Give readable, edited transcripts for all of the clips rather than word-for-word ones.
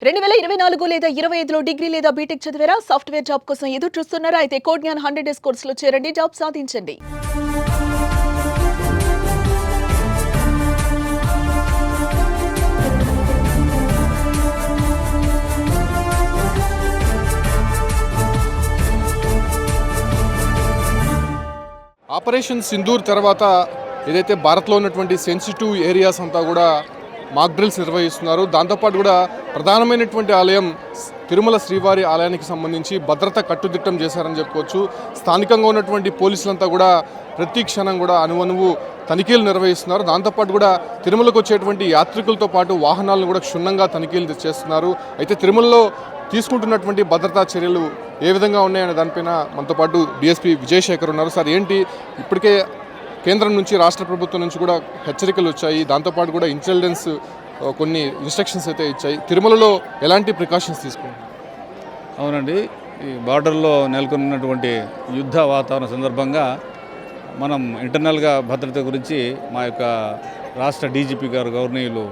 2024 లేదా 25లో డిగ్రీ లేదా బీటెక్ చదివారా? సాఫ్ట్‌వేర్ జాబ్ కోసం ఎదురు చూస్తున్నారా? అయితే కోడ్ జ్ఞాన్ 100 డేస్ కోర్సులో చేరండి, జాబ్ సాధించండి. ఆపరేషన్ సింధూర్ తర్వాత ఏదైతే భారత్లో ఉన్నటువంటి సెన్సిటివ్ ఏరియాస్ అంతా కూడా మాక్ డ్రిల్స్ నిర్వహిస్తున్నారు. దాంతోపాటు కూడా ప్రధానమైనటువంటి ఆలయం తిరుమల శ్రీవారి ఆలయానికి సంబంధించి భద్రత కట్టుదిట్టం చేశారని చెప్పుకోవచ్చు. స్థానికంగా ఉన్నటువంటి పోలీసులంతా కూడా ప్రతి క్షణం కూడా అణువణువు తనిఖీలు నిర్వహిస్తున్నారు. దాంతోపాటు కూడా తిరుమలకు వచ్చేటువంటి యాత్రికులతో పాటు వాహనాలను కూడా క్షుణ్ణంగా తనిఖీలు చేస్తున్నారు. అయితే తిరుమలలో తీసుకుంటున్నటువంటి భద్రతా చర్యలు ఏ విధంగా ఉన్నాయనే దానిపైన మనతో పాటు డిఎస్పీ విజయశేఖర్ ఉన్నారు. సార్, ఏంటి ఇప్పటికే కేంద్రం నుంచి రాష్ట్ర ప్రభుత్వం నుంచి కూడా హెచ్చరికలు వచ్చాయి, దాంతోపాటు కూడా ఇంటెలిజెన్స్ కొన్ని ఇన్స్ట్రక్షన్స్ అయితే ఇచ్చాయి. తిరుమలలో ఎలాంటి ప్రికాషన్స్ తీసుకుంటారు? అవునండి, ఈ బార్డర్లో నెలకొన్నటువంటి యుద్ధ వాతావరణ సందర్భంగా మనం ఇంటర్నల్గా భద్రత గురించి మా యొక్క రాష్ట్ర డీజీపీ గారు గవర్నీయులు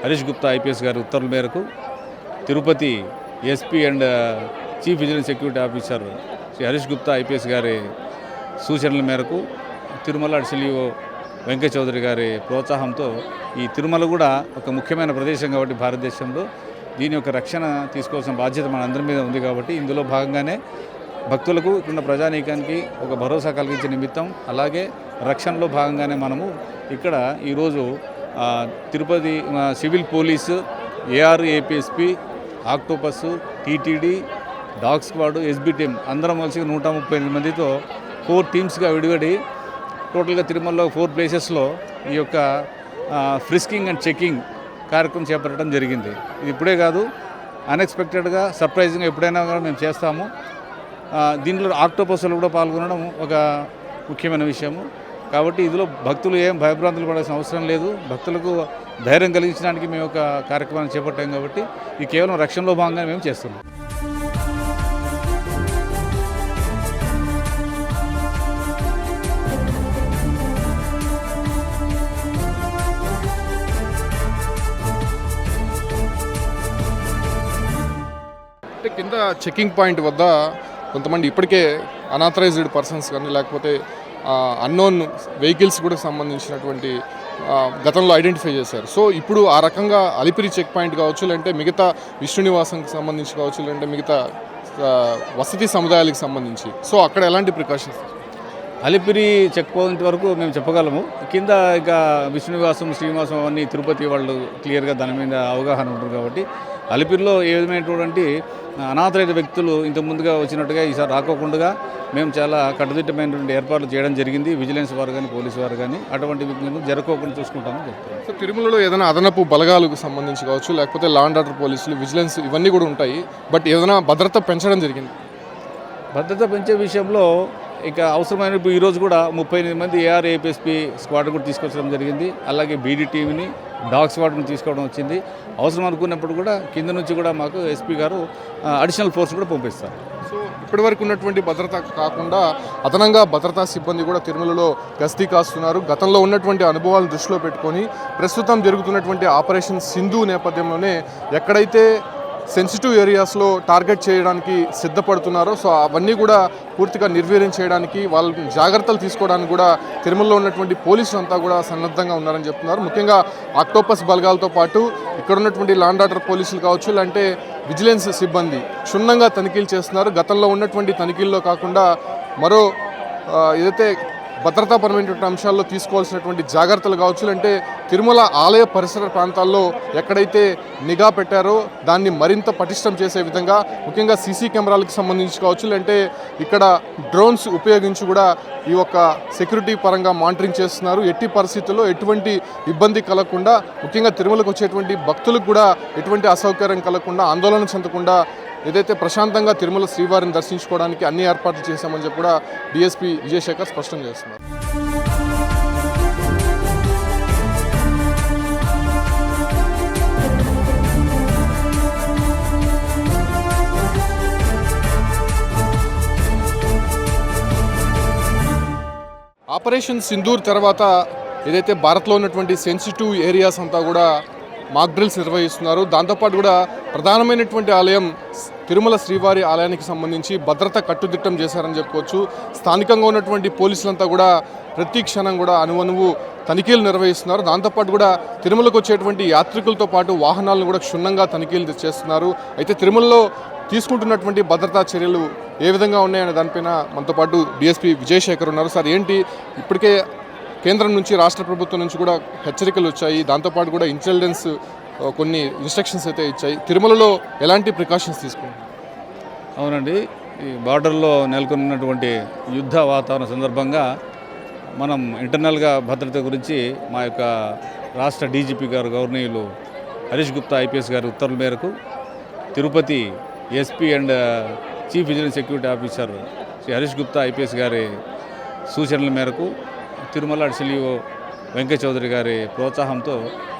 హరీష్ గుప్తా ఐపీఎస్ గారి ఉత్తర్వుల మేరకు Tirupati SP and chief vigilance security officer Sri Harish Gupta IPS గారి సూచనల మేరకు తిరుమల సిఇఓ వెంకయ్య చౌదరి గారి ప్రోత్సాహంతో ఈ తిరుమల కూడా ఒక ముఖ్యమైన ప్రదేశం కాబట్టి భారతదేశంలో దీని యొక్క రక్షణ తీసుకోవాల్సిన బాధ్యత మన అందరి మీద ఉంది. కాబట్టి ఇందులో భాగంగానే భక్తులకు ఇక్కడున్న ప్రజానీకానికి ఒక భరోసా కలిగించే నిమిత్తం, అలాగే రక్షణలో భాగంగానే మనము ఇక్కడ ఈరోజు Tirupati civil police, AR APSP, Octopus, TTD, dog squad, SB team అందరం కలిసి 138 మందితో 4 టీమ్స్గా విడిగడి టోటల్గా తిరుమలలో 4 ప్లేసెస్లో ఈ యొక్క ఫ్రిస్కింగ్ అండ్ చెకింగ్ కార్యక్రమం చేపట్టడం జరిగింది. ఇది ఇప్పుడే కాదు, అన్ఎక్స్పెక్టెడ్గా సర్ప్రైజింగ్గా ఎప్పుడైనా కూడా మేము చేస్తాము. దీంట్లో ఆక్టోపస్లు కూడా పాల్గొనడం ఒక ముఖ్యమైన విషయము. కాబట్టి ఇందులో భక్తులు ఏం భయభ్రాంతులు పడాల్సిన అవసరం లేదు. భక్తులకు ధైర్యం కలిగించడానికి మేము ఒక కార్యక్రమాన్ని చేపట్టాం కాబట్టి ఇది కేవలం రక్షణలో భాగంగా మేము చేస్తున్నాం. అంటే కింద చెకింగ్ పాయింట్ వద్ద కొంతమంది ఇప్పటికే అనాథరైజ్డ్ పర్సన్స్ కానీ లేకపోతే అన్నోన్ వెహికల్స్ కూడా సంబంధించినటువంటి గతంలో ఐడెంటిఫై చేశారు. సో ఇప్పుడు ఆ రకంగా అలిపిరి చెక్ పాయింట్ కావచ్చు, లేదంటే మిగతా విష్ణు నివాసంకి సంబంధించి కావచ్చు, లేదంటే మిగతా వసతి సముదాయాలకు సంబంధించి సో అక్కడ ఎలాంటి ప్రికాషన్స్? అలిపిరి చెక్ పాయింట్ వరకు మేము చెప్పగలము. కింద ఇక విష్ణు నివాసం, శ్రీనివాసం అవన్నీ తిరుపతి వాళ్ళు క్లియర్గా దాని మీద అవగాహన ఉంటుంది. కాబట్టి అలిపిరిలో ఏ విధమైనటువంటి అనాథరైన వ్యక్తులు ఇంత ముందుగా వచ్చినట్టుగా ఈసారి రాకోకుండా మేము చాలా కట్టుదిట్టమైనటువంటి ఏర్పాట్లు చేయడం జరిగింది. విజిలెన్స్ వారు కానీ పోలీసు వారు కానీ అటువంటి వ్యక్తులు జరగకోకుండా చూసుకుంటామని చెప్తారు. సో తిరుమలలో ఏదైనా అదనపు బలగాలకు సంబంధించి కావచ్చు, లేకపోతే లా అండ్ ఆర్డర్ పోలీసులు, విజిలెన్స్ ఇవన్నీ కూడా ఉంటాయి. బట్ ఏదైనా భద్రత పెంచడం జరిగింది? భద్రత పెంచే విషయంలో ఇక అవసరమైన ఈరోజు కూడా 38 మంది ఏఆర్ఏపీఎస్పీ స్క్వాడ్ కూడా తీసుకొచ్చడం జరిగింది. అలాగే బీడీ టీమ్ని, డాగ్ స్క్వాడ్ని తీసుకోవడం వచ్చింది. అవసరం అనుకున్నప్పుడు కూడా కింద నుంచి కూడా మాకు ఎస్పీ గారు అడిషనల్ ఫోర్స్ కూడా పంపిస్తారు. సో ఇప్పటివరకు ఉన్నటువంటి భద్రత కాకుండా అదనంగా భద్రతా సిబ్బంది కూడా తిరుమలలో గస్తీ కాస్తున్నారు. గతంలో ఉన్నటువంటి అనుభవాలను దృష్టిలో పెట్టుకొని ప్రస్తుతం జరుగుతున్నటువంటి ఆపరేషన్ సింధు నేపథ్యంలోనే ఎక్కడైతే సెన్సిటివ్ ఏరియాస్లో టార్గెట్ చేయడానికి సిద్ధపడుతున్నారో సో అవన్నీ కూడా పూర్తిగా నిర్వీర్యం చేయడానికి, వాళ్ళని జాగ్రత్తలు తీసుకోవడానికి కూడా తిరుమలలో ఉన్నటువంటి పోలీసులు అంతా కూడా సన్నద్ధంగా ఉన్నారని చెప్తున్నారు. ముఖ్యంగా ఆక్టోపస్ బలగాలతో పాటు ఇక్కడ ఉన్నటువంటి లా అండ్ ఆర్డర్ పోలీసులు కావచ్చు, లేదంటే విజిలెన్స్ సిబ్బంది క్షుణ్ణంగా తనిఖీలు చేస్తున్నారు. గతంలో ఉన్నటువంటి తనిఖీల్లో కాకుండా మరో ఏదైతే భద్రతాపరమైనటువంటి అంశాల్లో తీసుకోవాల్సినటువంటి జాగ్రత్తలు కావచ్చు, అంటే తిరుమల ఆలయ పరిసర ప్రాంతాల్లో ఎక్కడైతే నిఘా పెట్టారో దాన్ని మరింత పటిష్టం చేసే విధంగా, ముఖ్యంగా సీసీ కెమెరాలకు సంబంధించి కావచ్చు, లేదంటే ఇక్కడ డ్రోన్స్ ఉపయోగించి కూడా ఈ యొక్క సెక్యూరిటీ పరంగా మానిటరింగ్ చేస్తున్నారు. ఎట్టి పరిస్థితుల్లో ఎటువంటి ఇబ్బంది కలగకుండా, ముఖ్యంగా తిరుమలకు వచ్చేటువంటి భక్తులకు కూడా ఎటువంటి అసౌకర్యం కలగకుండా, ఆందోళన చెందకుండా ఏదైతే ప్రశాంతంగా తిరుమల శ్రీవారిని దర్శించుకోవడానికి అన్ని ఏర్పాట్లు చేశామని చెప్పి కూడా డిఎస్పీ విజయశేఖర్ స్పష్టం చేస్తున్నారు. ఆపరేషన్ సింధూర్ తర్వాత ఏదైతే భారత్లో ఉన్నటువంటి సెన్సిటివ్ ఏరియాస్ అంతా కూడా మాక్ డ్రిల్స్ నిర్వహిస్తున్నారు. దాంతోపాటు కూడా ప్రధానమైనటువంటి ఆలయం తిరుమల శ్రీవారి ఆలయానికి సంబంధించి భద్రత కట్టుదిట్టం చేశారని చెప్పుకోవచ్చు. స్థానికంగా ఉన్నటువంటి పోలీసులంతా కూడా ప్రతి క్షణం కూడా అణువణువు తనిఖీలు నిర్వహిస్తున్నారు. దాంతోపాటు కూడా తిరుమలకు వచ్చేటువంటి యాత్రికులతో పాటు వాహనాలను కూడా క్షుణ్ణంగా తనిఖీలు చేస్తున్నారు. అయితే తిరుమలలో తీసుకుంటున్నటువంటి భద్రతా చర్యలు ఏ విధంగా ఉన్నాయనే దానిపైన మనతో పాటు డిఎస్పీ విజయశేఖర్ ఉన్నారు. సార్, ఏంటి ఇప్పటికే కేంద్రం నుంచి రాష్ట్ర ప్రభుత్వం నుంచి కూడా హెచ్చరికలు వచ్చాయి, దాంతోపాటు కూడా ఇంటెలిజెన్స్ కొన్ని ఇన్స్ట్రక్షన్స్ అయితే ఇచ్చాయి. తిరుమలలో ఎలాంటి ప్రికాషన్స్ తీసుకుంటారు? అవునండి, ఈ బార్డర్లో నెలకొన్నటువంటి యుద్ధ వాతావరణం సందర్భంగా మనం ఇంటర్నల్గా భద్రత గురించి మా యొక్క రాష్ట్ర డీజీపీ గారు గవర్నీయులు హరీష్ గుప్తా ఐపీఎస్ గారి ఉత్తర్వుల మేరకు Tirupati SP and chief vigilance security officer Sri Harish Gupta IPS గారి సూచనల మేరకు తిరుమల అడిషనల్ వెంకయ్య చౌదరి గారి ప్రోత్సాహంతో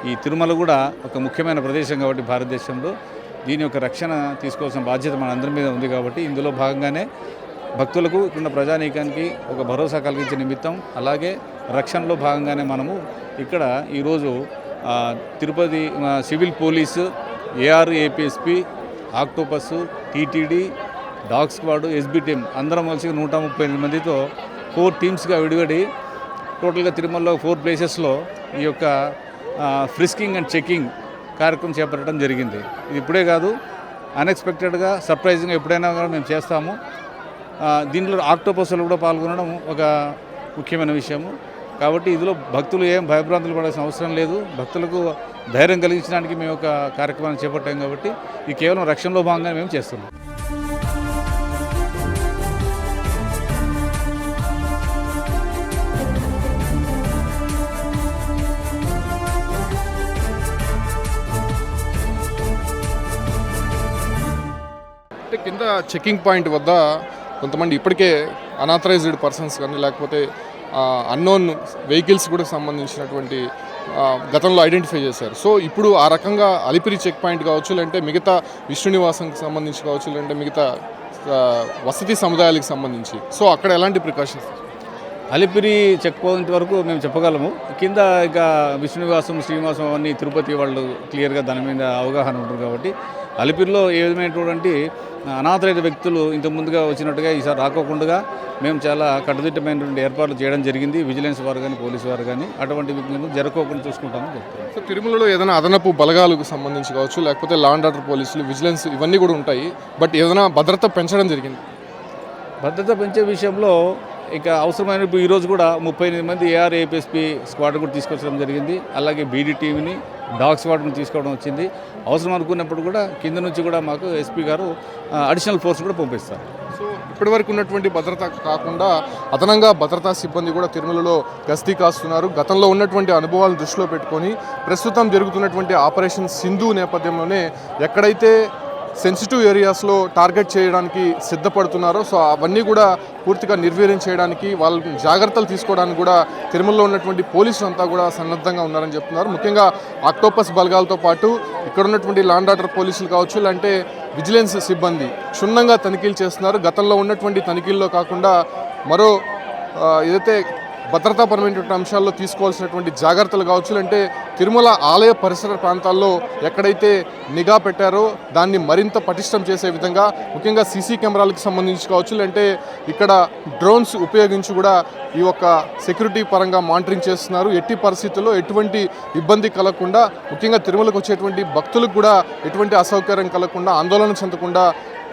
ఈ తిరుమల కూడా ఒక ముఖ్యమైన ప్రదేశం కాబట్టి భారతదేశంలో దీని యొక్క రక్షణ తీసుకోవాల్సిన బాధ్యత మన అందరి మీద ఉంది. కాబట్టి ఇందులో భాగంగానే భక్తులకు ఇక్కడ ప్రజానీకానికి ఒక భరోసా కలిగించే నిమిత్తం, అలాగే రక్షణలో భాగంగానే మనము ఇక్కడ ఈరోజు Tirupati civil police, AR APSP, Octopus, TTD, dog squad, SB team అందరం కలిసి 138 మందితో 4 టీమ్స్గా విడివడి టోటల్గా తిరుమలలో 4 ప్లేసెస్లో ఈ యొక్క ఫ్రిస్కింగ్ అండ్ చెకింగ్ కార్యక్రమం చేపట్టడం జరిగింది. ఇది ఇప్పుడే కాదు, అన్ఎక్స్పెక్టెడ్గా సర్ప్రైజింగ్గా ఎప్పుడైనా కూడా మేము చేస్తాము. దీంట్లో ఆక్టోపస్లు కూడా పాల్గొనడం ఒక ముఖ్యమైన విషయము. కాబట్టి ఇందులో భక్తులు ఏం భయభ్రాంతులు పడాల్సిన అవసరం లేదు. భక్తులకు ధైర్యం కలిగించడానికి మేము ఒక కార్యక్రమాన్ని చేపట్టాం కాబట్టి ఇది కేవలం రక్షణలో భాగంగా మేము చేస్తున్నాం. అంటే కింద చెకింగ్ పాయింట్ వద్ద కొంతమంది ఇప్పటికే అనాథరైజ్డ్ పర్సన్స్ కానీ లేకపోతే అన్నోన్ వెహికల్స్ కూడా సంబంధించినటువంటి గతంలో ఐడెంటిఫై చేశారు. సో ఇప్పుడు ఆ రకంగా అలిపిరి చెక్ పాయింట్ కావచ్చు, లేదంటే మిగతా విష్ణు నివాసంకి సంబంధించి కావచ్చు, లేదంటే మిగతా వసతి సముదాయాలకు సంబంధించి సో అక్కడ ఎలాంటి ప్రికాషన్స్? అలిపిరి చెక్ పాయింట్ వరకు మేము చెప్పగలము. కింద ఇక విష్ణు నివాసం, శ్రీనివాసం అవన్నీ తిరుపతి వాళ్ళు క్లియర్గా దాని మీద అవగాహన ఉంటుంది. కాబట్టి అలిపిరిలో ఏ విధమైనటువంటి అనాథరైన వ్యక్తులు ఇంత ముందుగా వచ్చినట్టుగా ఈసారి రాకోకుండా మేము చాలా కట్టుదిట్టమైనటువంటి ఏర్పాట్లు చేయడం జరిగింది. విజిలెన్స్ వారు కానీ పోలీసు వారు కానీ అటువంటి వ్యక్తులను జరగకోకుండా చూసుకుంటామని చెప్తారు. సో తిరుమలలో ఏదైనా అదనపు బలగాలకు సంబంధించి కావచ్చు, లేకపోతే లా అండ్ ఆర్డర్ పోలీసులు, విజిలెన్స్ ఇవన్నీ కూడా ఉంటాయి. బట్ ఏదైనా భద్రత పెంచడం జరిగింది? భద్రత పెంచే విషయంలో ఇక అవసరమైన ఈరోజు కూడా 38 మంది ఏఆర్ఏపీఎస్పీ స్క్వాడ్ కూడా తీసుకొచ్చడం జరిగింది. అలాగే బీడీ టీమ్ని, డాగ్ స్క్వాడ్ని తీసుకోవడం వచ్చింది. అవసరం అనుకున్నప్పుడు కూడా కింద నుంచి కూడా మాకు ఎస్పీ గారు అడిషనల్ ఫోర్స్ కూడా పంపిస్తారు. సో ఇప్పటివరకు ఉన్నటువంటి భద్రత కాకుండా అదనంగా భద్రతా సిబ్బంది కూడా తిరుమలలో గస్తీ కాస్తున్నారు. గతంలో ఉన్నటువంటి అనుభవాలను దృష్టిలో పెట్టుకొని ప్రస్తుతం జరుగుతున్నటువంటి ఆపరేషన్ సింధు నేపథ్యంలోనే ఎక్కడైతే సెన్సిటివ్ ఏరియాస్లో టార్గెట్ చేయడానికి సిద్ధపడుతున్నారో సో అవన్నీ కూడా పూర్తిగా నిర్వీర్యం చేయడానికి వాళ్ళ జాగ్రత్తలు తీసుకోవడానికి కూడా తిరుమలలో ఉన్నటువంటి పోలీసులు అంతా కూడా సన్నద్ధంగా ఉన్నారని చెప్తున్నారు. ముఖ్యంగా ఆక్టోపస్ బలగాలతో పాటు ఇక్కడ ఉన్నటువంటి లా అండ్ ఆర్డర్ పోలీసులు కావచ్చు, లేదంటే విజిలెన్స్ సిబ్బంది క్షుణ్ణంగా తనిఖీలు చేస్తున్నారు. గతంలో ఉన్నటువంటి తనిఖీల్లో కాకుండా మరో ఏదైతే భద్రతాపరమైనటువంటి అంశాల్లో తీసుకోవాల్సినటువంటి జాగ్రత్తలు కావచ్చు, అంటే తిరుమల ఆలయ పరిసర ప్రాంతాల్లో ఎక్కడైతే నిఘా పెట్టారో దాన్ని మరింత పటిష్టం చేసే విధంగా ముఖ్యంగా సీసీ కెమెరాలకు సంబంధించి కావచ్చు, లేదంటే ఇక్కడ డ్రోన్స్ ఉపయోగించి కూడా ఈ యొక్క సెక్యూరిటీ పరంగా మానిటరింగ్ చేస్తున్నారు. ఎట్టి పరిస్థితుల్లో ఎటువంటి ఇబ్బంది కలగకుండా, ముఖ్యంగా తిరుమలకు వచ్చేటువంటి భక్తులకు కూడా ఎటువంటి అసౌకర్యం కలగకుండా, ఆందోళన చెందకుండా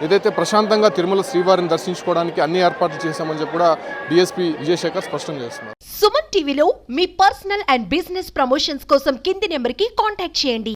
ఏదైతే ప్రశాంతంగా తిరుమల శ్రీవారిని దర్శించుకోవడానికి అన్ని ఏర్పాట్లు చేశామని చెప్పి కూడా డిఎస్పీ విజయశేఖర్ స్పష్టం చేస్తున్నారు. సుమన్ టీవీలో మీ పర్సనల్ అండ్ బిజినెస్ ప్రమోషన్స్ కోసం కింది నెంబర్కి కాంటాక్ట్ చేయండి.